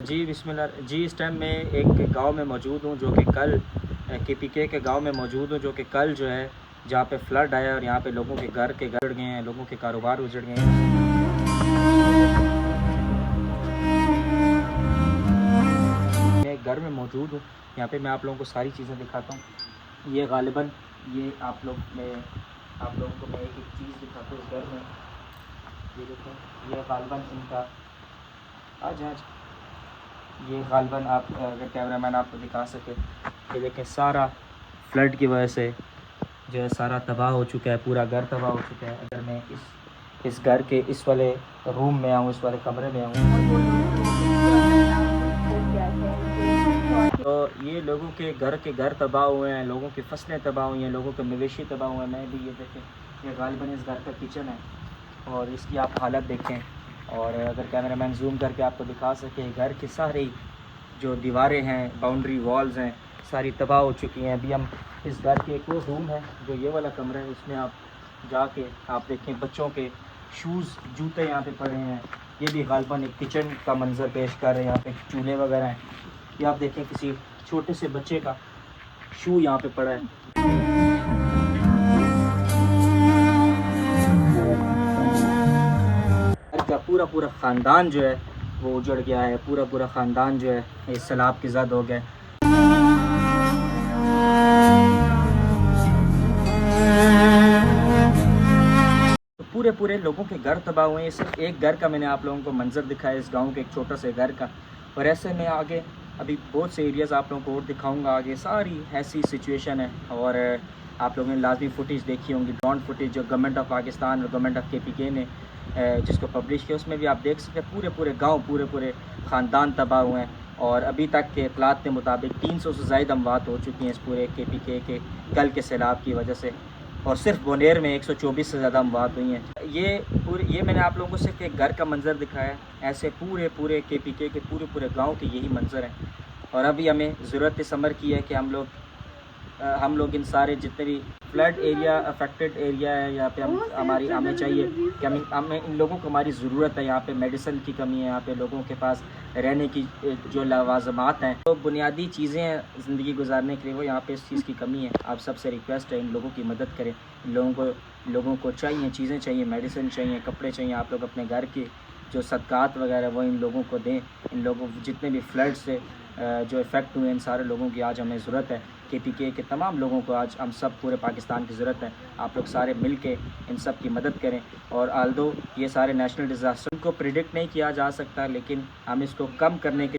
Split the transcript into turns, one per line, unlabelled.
जी बिस्मिल्लाह जी। इस टाइम मैं एक गांव में मौजूद हूं जो कि कल KPK के गांव में मौजूद हूं जो कि कल जो है जहां पे फ्लड आया और यहां पे लोगों के घर उजड़ गए हैं, लोगों के कारोबार उजड़ गए हैं। मैं एक घर में मौजूद हूं, यहाँ पे मैं आप लोगों को सारी चीज़ें दिखाता हूँ। ये गालिबन ये आप लोगों को मैं एक चीज़ दिखाता हूँ इस घर में। ये देखें, ये गालिबन इनका आज ये गालिबन आप अगर कैमरामैन आपको दिखा सके, ये देखें सारा फ्लड की वजह से जो है सारा तबाह हो चुका है, पूरा घर तबाह हो चुका है। अगर मैं इस घर के इस वाले रूम में आऊँ, इस वाले कमरे में आऊँ, तो ये लोगों के घर तबाह हुए हैं, लोगों की फसलें तबाह हुई हैं, लोगों के मवेशी तबाह हुए हैं। मैं भी ये देखें, ये गालिबन इस घर का किचन है और इसकी आप हालत देखें। और अगर कैमरामैन जूम करके आपको दिखा सके, घर की सारी जो दीवारें हैं, बाउंड्री वॉल्स हैं, सारी तबाह हो चुकी हैं। अभी हम इस घर के एक और रूम है जो ये वाला कमरा है, इसमें आप जाके आप देखें बच्चों के शूज़ जूते यहाँ पे पड़े हैं। ये भी गालिबन एक किचन का मंजर पेश कर रहे हैं। यहाँ पे चूल्हे वगैरह हैं। ये आप देखें किसी छोटे से बच्चे का शू यहाँ पे पड़ा है। का पूरा ख़ानदान जो है वो उजड़ गया है, पूरा ख़ानदान जो है इस सैलाब की ज़द हो गया। पूरे लोगों के घर तबाह हुए हैं। सिर्फ एक घर का मैंने आप लोगों को मंजर दिखाया, इस गांव के एक छोटे से घर का। और ऐसे में आगे अभी बहुत से एरियाज़ आप लोगों को और दिखाऊंगा। आगे सारी ऐसी सिचुएशन है और आप लोगों ने लाजमी फुटेज देखी होंगी, ड्रोन फुटेज जो गवर्नमेंट ऑफ पाकिस्तान और गवर्नमेंट ऑफ KPK ने जिसको पब्लिश किया, उसमें भी आप देख सकते हैं पूरे गाँव पूरे ख़ानदान तबाह हुए हैं। और अभी तक के इतलात के मुताबिक 300 से ज़ायद अमवात हो चुकी हैं इस पूरे KPK के कल के सैलाब की वजह से। और सिर्फ बोनेर में 124 से ज़्यादा अमवात हुई हैं। ये मैंने आप लोगों को सिर्फ एक घर का मंजर दिखाया है। ऐसे पूरे KPK के पूरे गांव के यही मंजर हैं। और अभी हमें ज़रूरत इस अमर की है कि हम लोग इन सारे जितने भी फ्लड एरिया अफेक्टेड एरिया है यहाँ पे हमें चाहिए कि हमें इन लोगों को हमारी ज़रूरत है। यहाँ पे मेडिसिन की कमी है, यहाँ पे लोगों के पास रहने की जो लवाजमात हैं, तो बुनियादी चीज़ें हैं ज़िंदगी गुजारने के लिए, वो यहाँ पे इस चीज़ की कमी है। आप सबसे रिक्वेस्ट है इन लोगों की मदद करें। इन लोगों को चाहिए चीज़ें चाहिए, मेडिसिन चाहिए, कपड़े चाहिए। आप लोग अपने घर के जो सदकात वगैरह वो इन लोगों को दें। इन लोगों जितने भी फ्लड से जो इफ़ेक्ट हुए इन सारे लोगों की आज हमें ज़रूरत है। KPK के तमाम लोगों को आज हम सब पूरे पाकिस्तान की ज़रूरत है। आप लोग सारे मिल के इन सब की मदद करें। और आल्दो ये सारे नेशनल डिज़ास्टर को प्रिडिक्ट नहीं किया जा सकता, लेकिन हम इसको कम करने के